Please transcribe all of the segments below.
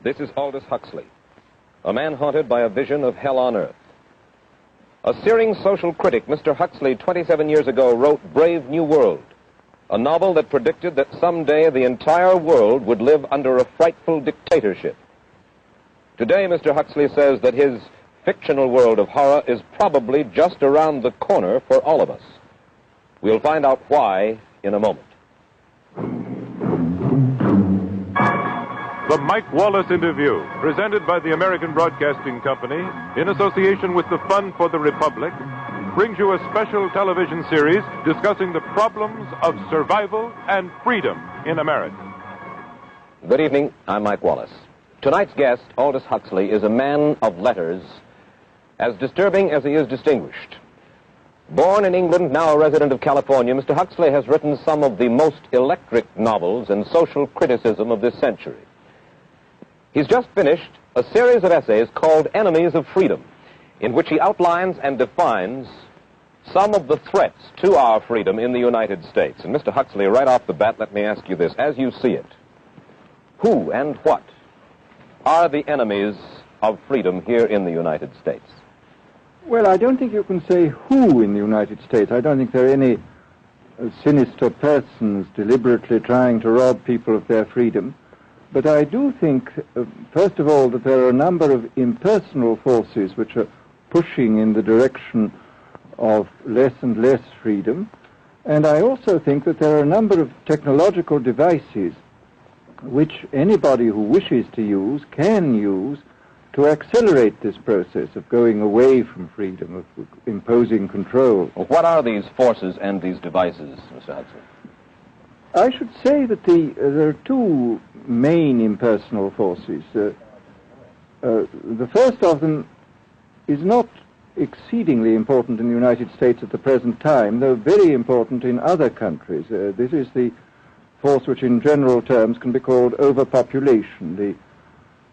This is Aldous Huxley, a man haunted by a vision of hell on earth. A searing social critic, Mr. Huxley, 27 years ago, wrote Brave New World, a novel that predicted that someday the entire world would live under a frightful dictatorship. Today, Mr. Huxley says that his fictional world of horror is probably just around the corner for all of us. We'll find out why in a moment. The Mike Wallace Interview, presented by the American Broadcasting Company in association with the Fund for the Republic, brings you a special television series discussing the problems of survival and freedom in America. Good evening. I'm Mike Wallace. Tonight's guest, Aldous Huxley, is a man of letters, as disturbing as he is distinguished. Born in England, now a resident of California, Mr. Huxley has written some of the most electric novels and social criticism of this century. He's just finished a series of essays called Enemies of Freedom, in which he outlines and defines some of the threats to our freedom in the United States. And Mr. Huxley, right off the bat, let me ask you this. As you see it, who and what are the enemies of freedom here in the United States? Well, I don't think you can say who in the United States. I don't think there are any sinister persons deliberately trying to rob people of their freedom. But I do think, first of all, that there are a number of impersonal forces which are pushing in the direction of less and less freedom. And I also think that there are a number of technological devices which anybody who wishes to use can use to accelerate this process of going away from freedom, of imposing control. Well, what are these forces and these devices, Mr. Huxley? I should say that there are two main impersonal forces. The first of them is not exceedingly important in the United States at the present time, though very important in other countries. This is the force which in general terms can be called overpopulation,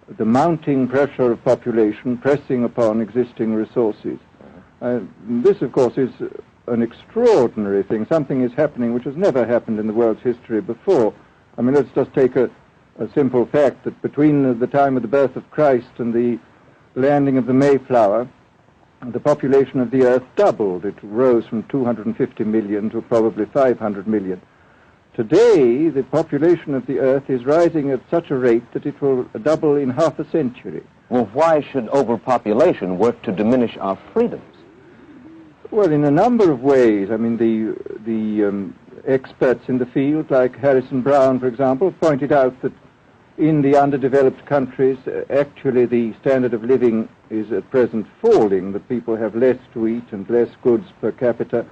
the mounting pressure of population pressing upon existing resources. This, of course, is an extraordinary thing. Something is happening which has never happened in the world's history before. I mean, let's just take a simple fact that between the time of the birth of Christ and the landing of the Mayflower, the population of the Earth doubled. It rose from 250 million to probably 500 million. Today, the population of the Earth is rising at such a rate that it will double in half a century. Well, why should overpopulation work to diminish our freedoms? Well, in a number of ways. I mean, the experts in the field, like Harrison Brown, for example, pointed out that in the underdeveloped countries, actually the standard of living is at present falling, that people have less to eat and less goods per capita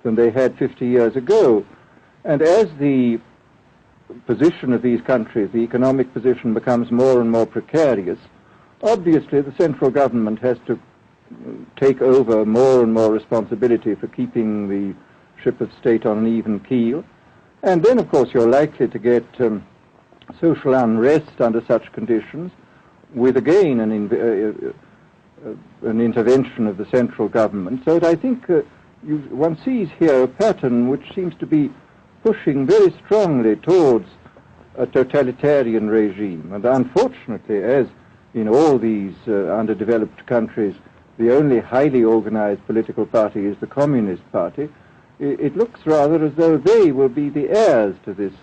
than they had 50 years ago. And as the position of these countries, the economic position, becomes more and more precarious, obviously the central government has to take over more and more responsibility for keeping the ship of state on an even keel. And then, of course, you're likely to get social unrest under such conditions, with again an intervention of the central government. So that I think one sees here a pattern which seems to be pushing very strongly towards a totalitarian regime. And unfortunately, as in all these underdeveloped countries, the only highly organized political party is the Communist Party, it looks rather as though they will be the heirs to this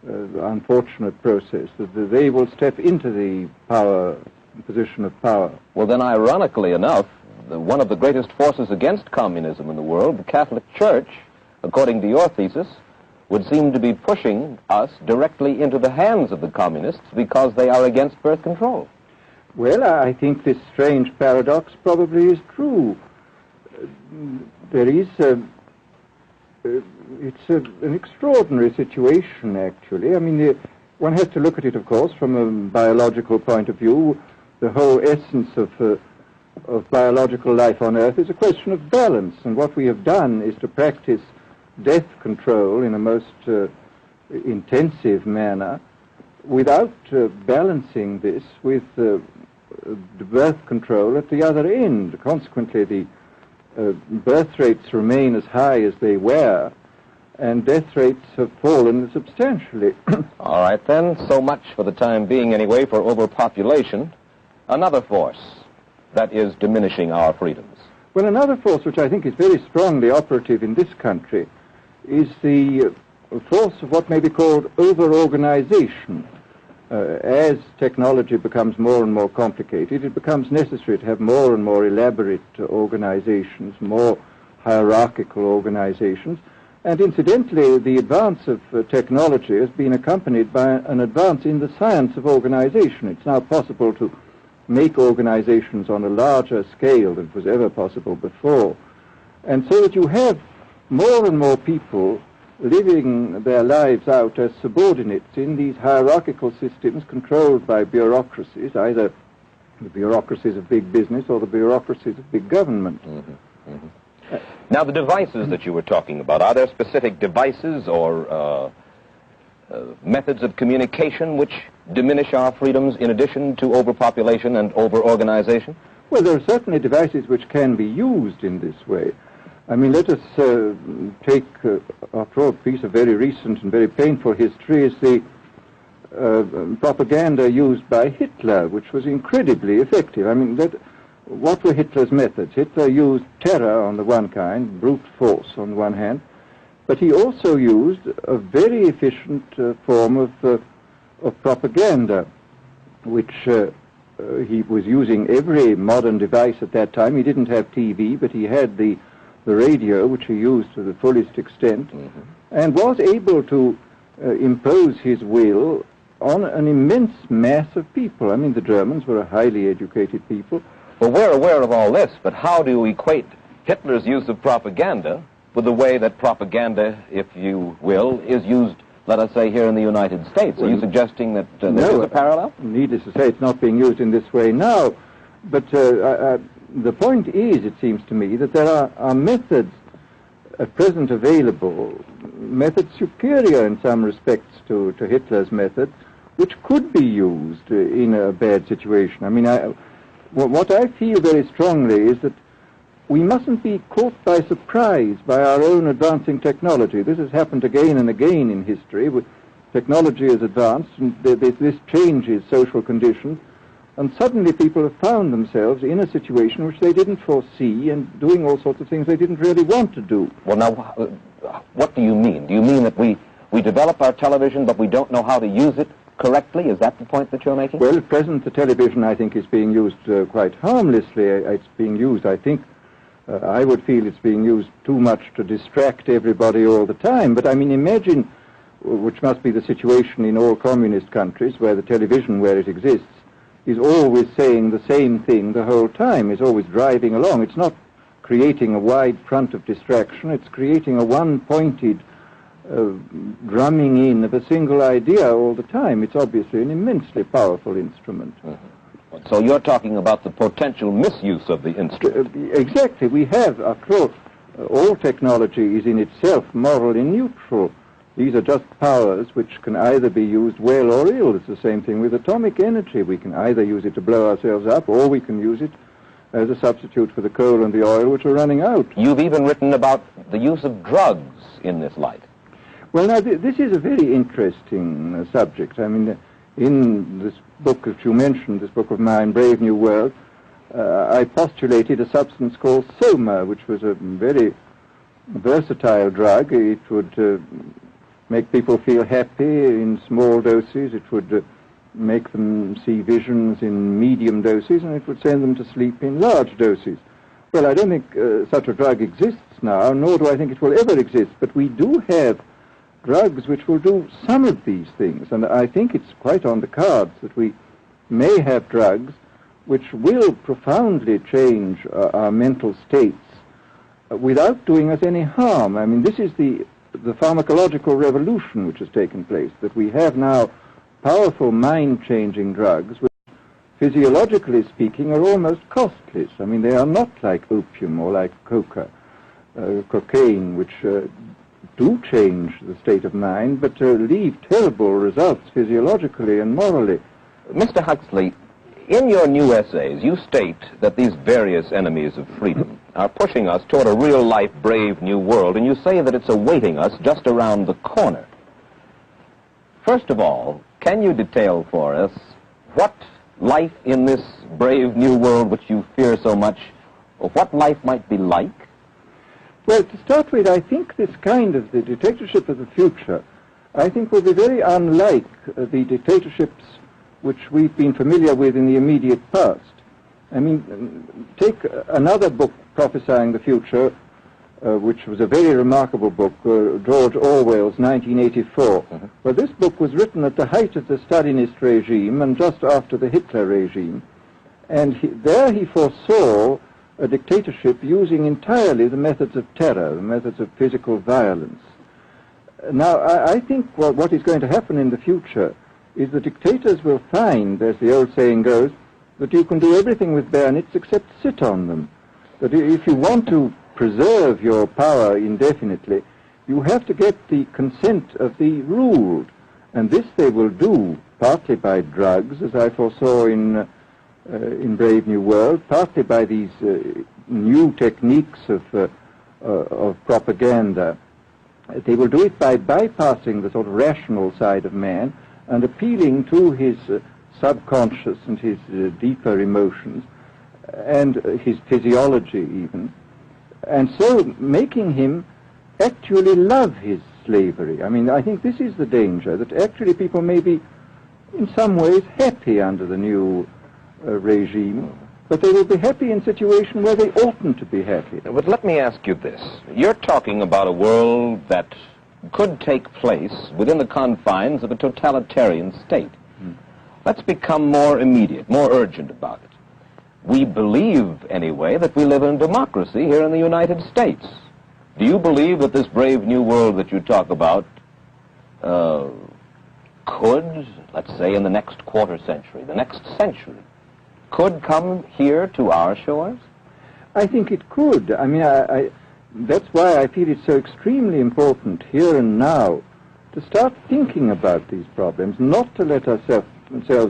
unfortunate process, that they will step into the position of power. Well, then, ironically enough, one of the greatest forces against communism in the world, the Catholic Church, according to your thesis, would seem to be pushing us directly into the hands of the communists because they are against birth control. Well, I think this strange paradox probably is true. There is it's an extraordinary situation, actually. I mean, one has to look at it, of course, from a biological point of view. The whole essence of biological life on Earth is a question of balance, and what we have done is to practice death control in a most intensive manner without balancing this with the birth control at the other end. Consequently, the birth rates remain as high as they were, and death rates have fallen substantially. All right, then. So much for the time being, anyway, for overpopulation. Another force that is diminishing our freedoms. Well, another force which I think is very strongly operative in this country is the force of what may be called over-organization. As technology becomes more and more complicated, it becomes necessary to have more and more elaborate organizations, more hierarchical organizations. And incidentally, the advance of technology has been accompanied by an advance in the science of organization. It's now possible to make organizations on a larger scale than was ever possible before. And so that you have more and more people living their lives out as subordinates in these hierarchical systems controlled by bureaucracies, either the bureaucracies of big business or the bureaucracies of big government. Mm-hmm. Mm-hmm. Now, the devices that you were talking about, are there specific devices or methods of communication which diminish our freedoms in addition to overpopulation and over-organization? Well, there are certainly devices which can be used in this way. I mean, let us take, after all, a piece of very recent and very painful history is the propaganda used by Hitler, which was incredibly effective. I mean, what were Hitler's methods? Hitler used terror on the one kind, brute force on the one hand, but he also used a very efficient form of propaganda, which he was using every modern device at that time. He didn't have TV, but he had the radio, which he used to the fullest extent, and was able to impose his will on an immense mass of people. I mean, the Germans were a highly educated people. Well, we're aware of all this, but how do you equate Hitler's use of propaganda with the way that propaganda, if you will, is used, let us say, here in the United States? Are you suggesting that there is a parallel? Needless to say, it's not being used in this way now, but the point is, it seems to me, that there are methods at present available, methods superior in some respects to Hitler's method, which could be used in a bad situation. I mean, what I feel very strongly is that we mustn't be caught by surprise by our own advancing technology. This has happened again and again in history. Technology has advanced, and this changes social conditions, and suddenly people have found themselves in a situation which they didn't foresee and doing all sorts of things they didn't really want to do. Well, now, what do you mean? Do you mean that we develop our television, but we don't know how to use it correctly? Is that the point that you're making? Well, at present, the television, I think, is being used quite harmlessly. It's being used, I think, I would feel it's being used too much to distract everybody all the time. But, I mean, imagine, which must be the situation in all communist countries, where the television, where it exists, is always saying the same thing the whole time. It's always driving along. It's not creating a wide front of distraction. It's creating a one-pointed drumming in of a single idea all the time. It's obviously an immensely powerful instrument. So you're talking about the potential misuse of the instrument. Exactly. We have, after all technology is in itself morally neutral. These are just powers which can either be used well or ill. It's the same thing with atomic energy. We can either use it to blow ourselves up, or we can use it as a substitute for the coal and the oil which are running out. You've even written about the use of drugs in this light. Well, now, this is a very interesting subject. I mean, in this book that you mentioned, this book of mine, Brave New World, I postulated a substance called soma, which was a very versatile drug. It would make people feel happy in small doses. It would make them see visions in medium doses, and it would send them to sleep in large doses. Well, I don't think such a drug exists now, nor do I think it will ever exist, but we do have drugs which will do some of these things, and I think it's quite on the cards that we may have drugs which will profoundly change our mental states without doing us any harm. I mean, this is the pharmacological revolution which has taken place, that we have now powerful mind-changing drugs which, physiologically speaking, are almost costless. I mean, they are not like opium or like cocaine, which do change the state of mind, but leave terrible results physiologically and morally. Mr. Huxley, in your new essays, you state that these various enemies of freedom, are pushing us toward a real-life, brave new world, and you say that it's awaiting us just around the corner. First of all, can you detail for us what life in this brave new world which you fear so much, or what life might be like? Well, to start with, I think this kind of the dictatorship of the future, I think will be very unlike the dictatorships which we've been familiar with in the immediate past. I mean, take another book prophesying the future, which was a very remarkable book, George Orwell's 1984. Mm-hmm. Well, this book was written at the height of the Stalinist regime and just after the Hitler regime. And there he foresaw a dictatorship using entirely the methods of terror, the methods of physical violence. Now, I think what is going to happen in the future is the dictators will find, as the old saying goes, that you can do everything with bayonets except sit on them. That if you want to preserve your power indefinitely, you have to get the consent of the ruled. And this they will do partly by drugs, as I foresaw in Brave New World, partly by these new techniques of propaganda. They will do it by bypassing the sort of rational side of man and appealing to his subconscious and his deeper emotions and his physiology even, and so making him actually love his slavery. I mean, I think this is the danger, that actually people may be in some ways happy under the new regime, but they will be happy in a situation where they oughtn't to be happy. But let me ask you this. You're talking about a world that could take place within the confines of a totalitarian state. Let's become more immediate, more urgent about it. We believe, anyway, that we live in democracy here in the United States. Do you believe that this brave new world that you talk about could, let's say, in the next quarter century, the next century, could come here to our shores? I think it could. I mean, that's why I feel it's so extremely important here and now to start thinking about these problems, not to let ourselves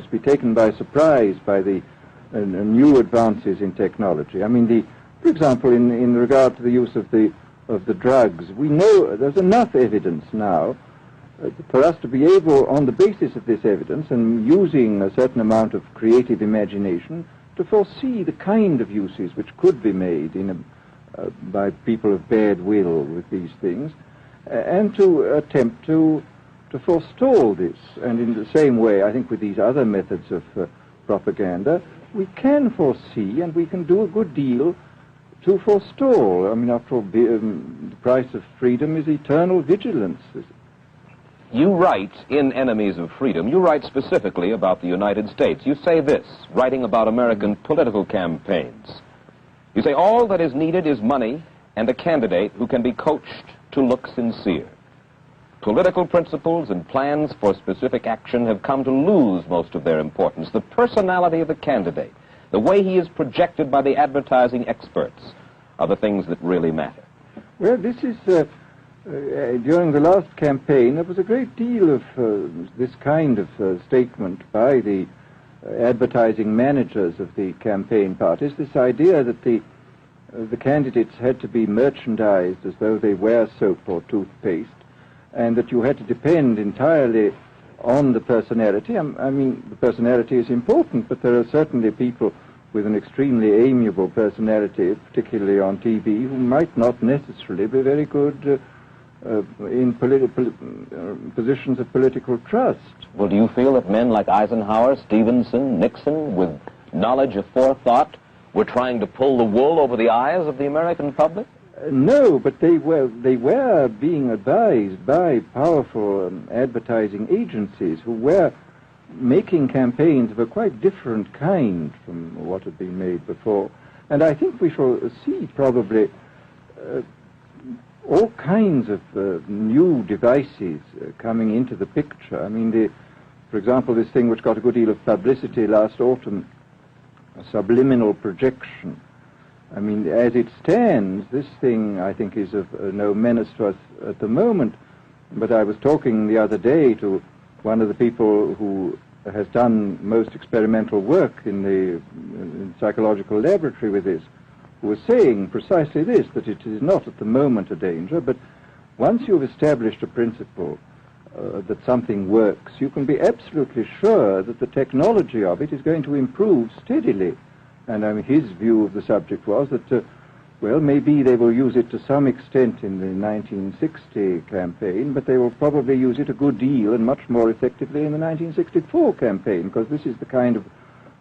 be taken by surprise by the new advances in technology. I mean, for example, in regard to the use of the drugs, we know there's enough evidence now for us to be able, on the basis of this evidence and using a certain amount of creative imagination, to foresee the kind of uses which could be made by people of bad will with these things, and to attempt to forestall this. And in the same way, I think with these other methods of propaganda, we can foresee and we can do a good deal to forestall. I mean, after all, the price of freedom is eternal vigilance. You write in Enemies of Freedom, you write specifically about the United States. You say this, writing about American political campaigns. You say, all that is needed is money and a candidate who can be coached to look sincere. Political principles and plans for specific action have come to lose most of their importance. The personality of the candidate, the way he is projected by the advertising experts, are the things that really matter. Well, this is, during the last campaign, there was a great deal of this kind of statement by the advertising managers of the campaign parties, this idea that the candidates had to be merchandised as though they were soap or toothpaste, and that you had to depend entirely on the personality. I mean, the personality is important, but there are certainly people with an extremely amiable personality, particularly on TV, who might not necessarily be very good in positions of political trust. Well, do you feel that men like Eisenhower, Stevenson, Nixon, with knowledge of forethought, were trying to pull the wool over the eyes of the American public? No, but they were being advised by powerful advertising agencies who were making campaigns of a quite different kind from what had been made before. And I think we shall see probably all kinds of new devices coming into the picture. I mean, for example, this thing which got a good deal of publicity last autumn, subliminal projection. I mean, as it stands, this thing, I think, is of no menace to us at the moment. But I was talking the other day to one of the people who has done most experimental work in the psychological laboratory with this, who was saying precisely this, that it is not at the moment a danger, but once you've established a principle that something works, you can be absolutely sure that the technology of it is going to improve steadily. And his view of the subject was that, well, maybe they will use it to some extent in the 1960 campaign, but they will probably use it a good deal and much more effectively in the 1964 campaign, because this is the kind of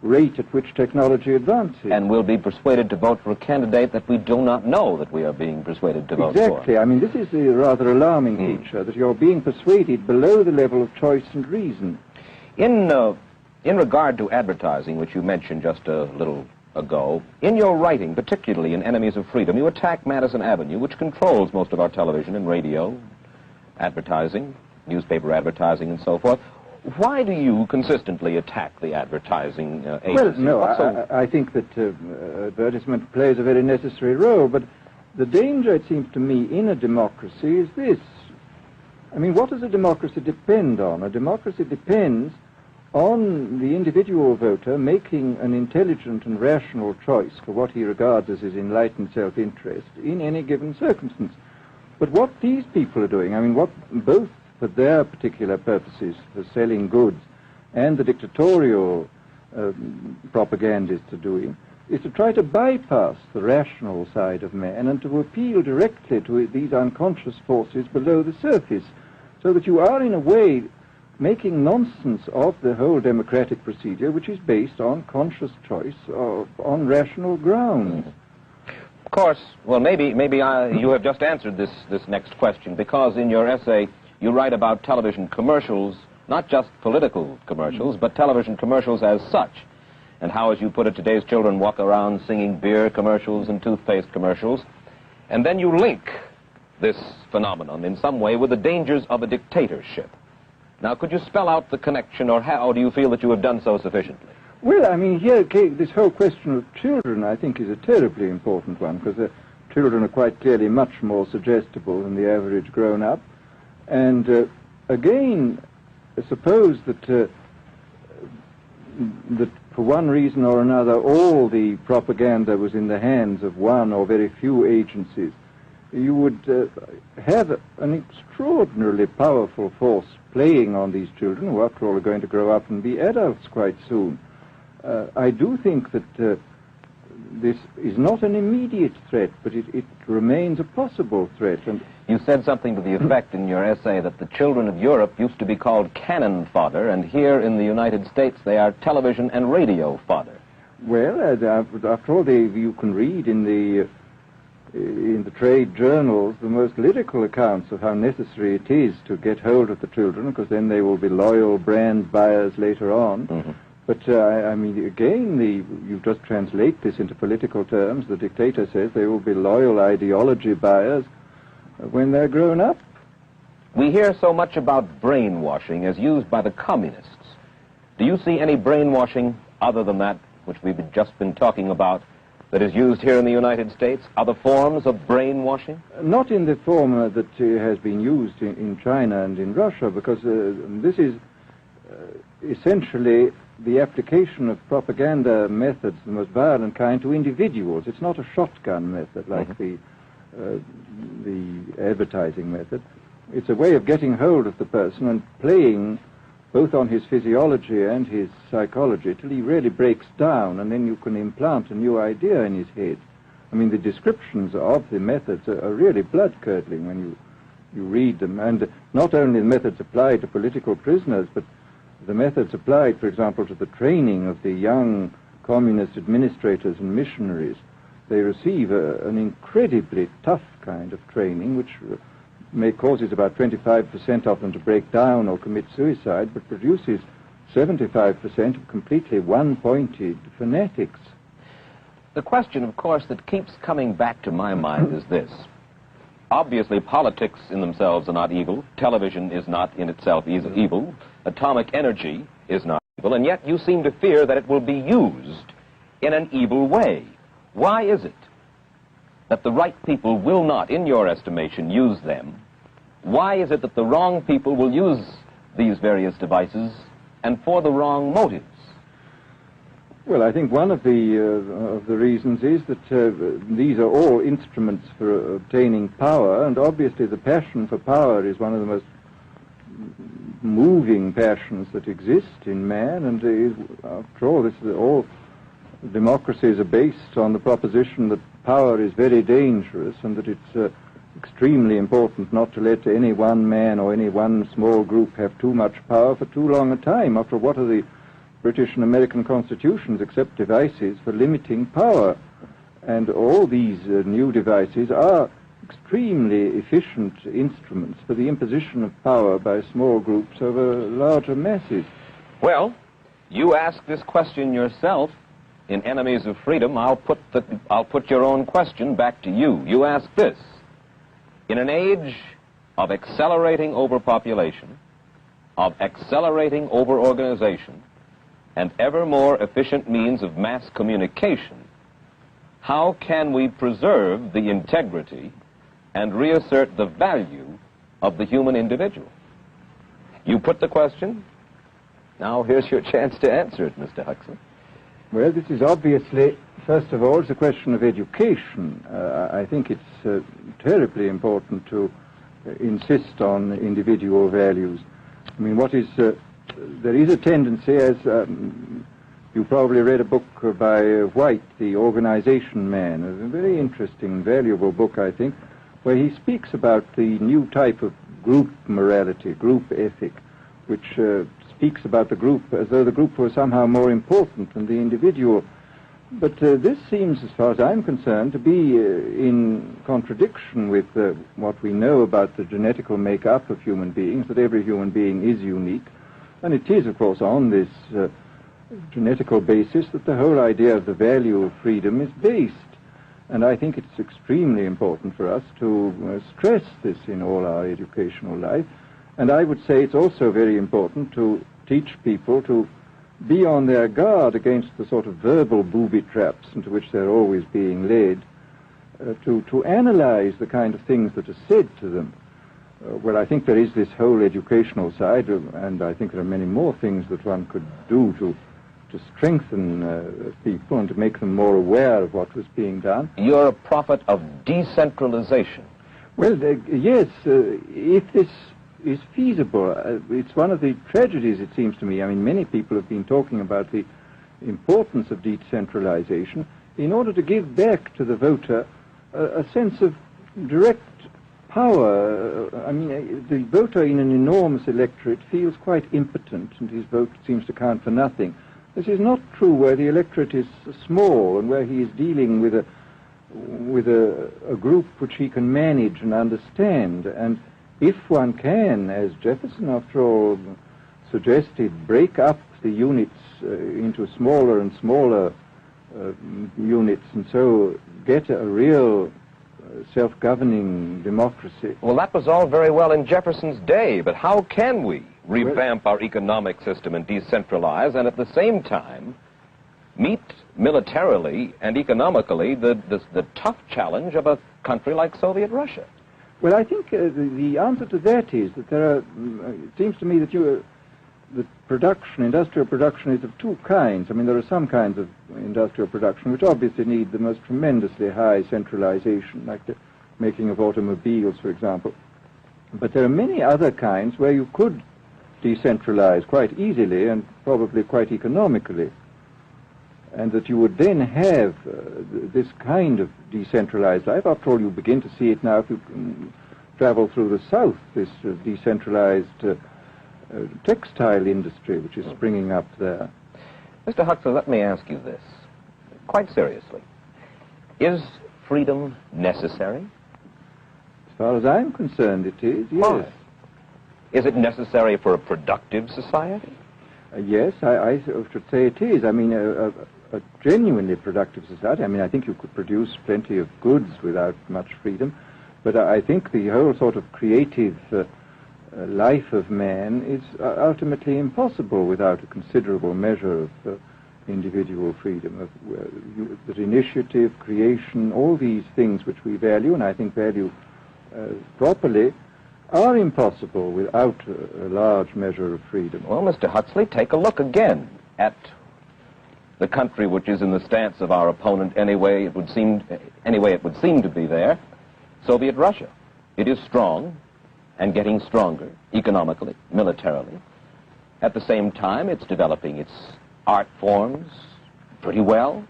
rate at which technology advances. And we'll be persuaded to vote for a candidate that we do not know that we are being persuaded to vote for. Exactly. I mean, this is the rather alarming feature, that you're being persuaded below the level of choice and reason. In regard to advertising, which you mentioned just a little ago, in your writing, particularly in Enemies of Freedom, you attack Madison Avenue, which controls most of our television and radio advertising, newspaper advertising, and so forth. Why do you consistently attack the advertising agency? Well, no, I think that advertisement plays a very necessary role, but the danger, it seems to me, in a democracy is this. I mean, what does a democracy depend on? A democracy depends on the individual voter making an intelligent and rational choice for what he regards as his enlightened self-interest in any given circumstance. But what these people are doing, I mean, what both for their particular purposes, for selling goods, and the dictatorial propagandists are doing, is to try to bypass the rational side of man and to appeal directly to these unconscious forces below the surface, so that you are, in a way, making nonsense of the whole democratic procedure, which is based on conscious choice, on rational grounds. Of course, well, maybe you have just answered this next question, because in your essay you write about television commercials, not just political commercials, but television commercials as such, and how, as you put it, today's children walk around singing beer commercials and toothpaste commercials, and then you link this phenomenon in some way with the dangers of a dictatorship. Now, could you spell out the connection, or how do you feel that you have done so sufficiently? Well, I mean, here, this whole question of children, I think, is a terribly important one, because children are quite clearly much more suggestible than the average grown-up. And again, suppose that for one reason or another all the propaganda was in the hands of one or very few agencies, you would have an extraordinarily powerful force playing on these children, who after all are going to grow up and be adults quite soon. I do think that this is not an immediate threat, but it remains a possible threat. And you said something to the effect in your essay that the children of Europe used to be called cannon fodder, and here in the United States they are television and radio fodder. Well, after all, you can read in the trade journals the most lyrical accounts of how necessary it is to get hold of the children, because then they will be loyal brand buyers later on. Mm-hmm. But, I mean, again, you just translate this into political terms. The dictator says they will be loyal ideology buyers when they're grown up. We hear so much about brainwashing as used by the communists. Do you see any brainwashing other than that which we've just been talking about that is used here in the United States? Other forms of brainwashing? Not in the form that has been used in China and in Russia, because this is essentially the application of propaganda methods, the most violent kind, to individuals. It's not a shotgun method like the advertising method. It's a way of getting hold of the person and playing both on his physiology and his psychology till he really breaks down, and then you can implant a new idea in his head. I mean, the descriptions of the methods are really blood-curdling when you read them, and not only the methods applied to political prisoners, but the methods applied, for example, to the training of the young communist administrators and missionaries. They receive an incredibly tough kind of training, which causes about 25% of them to break down or commit suicide, but produces 75% of completely one-pointed fanatics. The question, of course, that keeps coming back to my mind is this. Obviously, politics in themselves are not evil. Television is not in itself evil. Atomic energy is not evil. And yet you seem to fear that it will be used in an evil way. Why is it that the right people will not, in your estimation, use them? Why is it that the wrong people will use these various devices and for the wrong motives? Well, I think one of the reasons is that these are all instruments for obtaining power, and obviously the passion for power is one of the most moving passions that exist in man, and after all, all democracies are based on the proposition that power is very dangerous and that it's extremely important not to let any one man or any one small group have too much power for too long a time. After all, what are the British and American constitutions except devices for limiting power? And all these new devices are extremely efficient instruments for the imposition of power by small groups over larger masses. Well, you ask this question yourself in Enemies of Freedom. I'll put your own question back to you. You ask this: in an age of accelerating overpopulation, of accelerating overorganization, and ever more efficient means of mass communication, how can we preserve the integrity and reassert the value of the human individual? You put the question. Now here's your chance to answer it, Mr. Huxley. Well, this is obviously, first of all, it's a question of education. I think it's terribly important to insist on individual values. I mean, there is a tendency, as you probably read a book by White, The Organization Man, a very interesting, valuable book, I think, where he speaks about the new type of group morality, group ethic, which speaks about the group as though the group was somehow more important than the individual. But this seems, as far as I'm concerned, to be in contradiction with what we know about the genetical makeup of human beings, that every human being is unique. And it is, of course, on this genetical basis that the whole idea of the value of freedom is based. And I think it's extremely important for us to stress this in all our educational life. And I would say it's also very important to teach people to be on their guard against the sort of verbal booby traps into which they're always being led, to analyze the kind of things that are said to them. Well, I think there is this whole educational side, and I think there are many more things that one could do to strengthen people and to make them more aware of what was being done. You're a prophet of decentralization. Well, yes, if this is feasible. It's one of the tragedies, it seems to me. I mean, many people have been talking about the importance of decentralization in order to give back to the voter a sense of direct power. I mean, the voter in an enormous electorate feels quite impotent, and his vote seems to count for nothing. This is not true where the electorate is small and where he is dealing with a group which he can manage and understand. And if one can, as Jefferson, after all, suggested, break up the units into smaller and smaller units, and so get a real self-governing democracy. Well, that was all very well in Jefferson's day, but how can we revamp our economic system and decentralize and at the same time meet militarily and economically the tough challenge of a country like Soviet Russia? Well, I think the answer to that is that there are, it seems to me that the production, industrial production, is of two kinds. I mean, there are some kinds of industrial production which obviously need the most tremendously high centralization, like the making of automobiles, for example. But there are many other kinds where you could decentralize quite easily and probably quite economically, and that you would then have this kind of decentralized life. After all, you begin to see it now if you travel through the South, this decentralized textile industry which is springing up there. Mr. Huxley, let me ask you this, quite seriously. Is freedom necessary? As far as I'm concerned, it is, yes. Why? Is it necessary for a productive society? Yes, I should say it is. I mean, a genuinely productive society. I mean, I think you could produce plenty of goods without much freedom, but I think the whole sort of creative life of man is ultimately impossible without a considerable measure of individual freedom, that initiative, creation, all these things which we value, and I think value properly, are impossible without a large measure of freedom. Well, Mr. Huxley, take a look again at the country which is in the stance of our opponent anyway it would seem to be there, Soviet Russia. It is strong and getting stronger economically, militarily. At the same time, it's developing its art forms pretty well.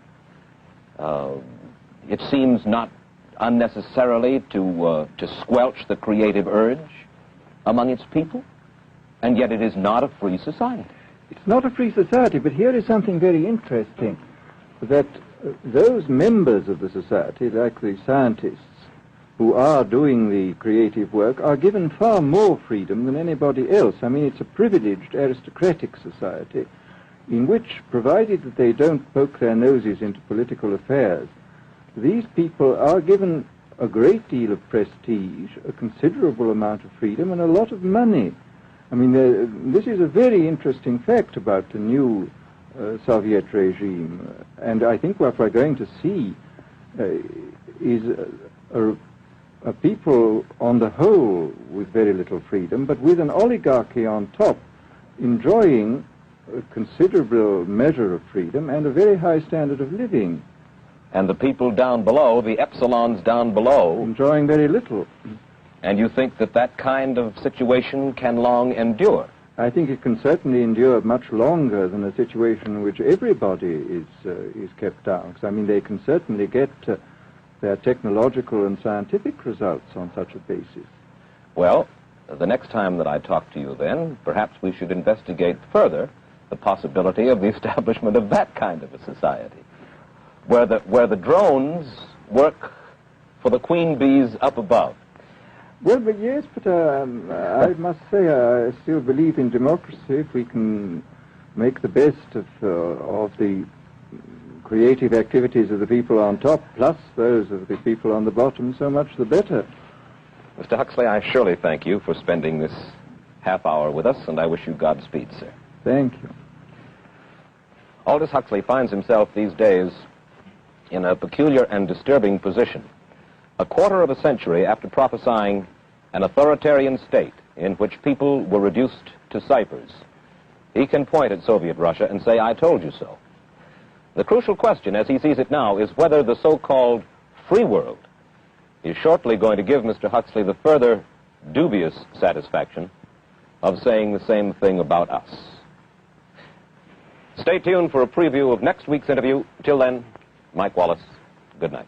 It seems not unnecessarily to squelch the creative urge among its people, and yet it is not a free society. It's not a free society, but here is something very interesting, that those members of the society, like the scientists who are doing the creative work, are given far more freedom than anybody else. I mean, it's a privileged aristocratic society in which, provided that they don't poke their noses into political affairs, these people are given a great deal of prestige, a considerable amount of freedom, and a lot of money. I mean, this is a very interesting fact about the new Soviet regime, and I think what we're going to see is a people on the whole with very little freedom, but with an oligarchy on top enjoying a considerable measure of freedom and a very high standard of living. And the people down below, the epsilons down below, enjoying very little. And you think that that kind of situation can long endure? I think it can certainly endure much longer than a situation in which everybody is kept down. Because, I mean, they can certainly get their technological and scientific results on such a basis. Well, the next time that I talk to you then, perhaps we should investigate further the possibility of the establishment of that kind of a society, where the drones work for the queen bees up above. Well, but yes, but I must say I still believe in democracy. If we can make the best of the creative activities of the people on top, plus those of the people on the bottom, so much the better. Mr. Huxley, I surely thank you for spending this half hour with us, and I wish you Godspeed, sir. Thank you. Aldous Huxley finds himself these days in a peculiar and disturbing position. A quarter of a century after prophesying an authoritarian state in which people were reduced to ciphers, he can point at Soviet Russia and say, "I told you so." The crucial question, as he sees it now, is whether the so-called free world is shortly going to give Mr. Huxley the further dubious satisfaction of saying the same thing about us. Stay tuned for a preview of next week's interview. Till then, Mike Wallace, good night.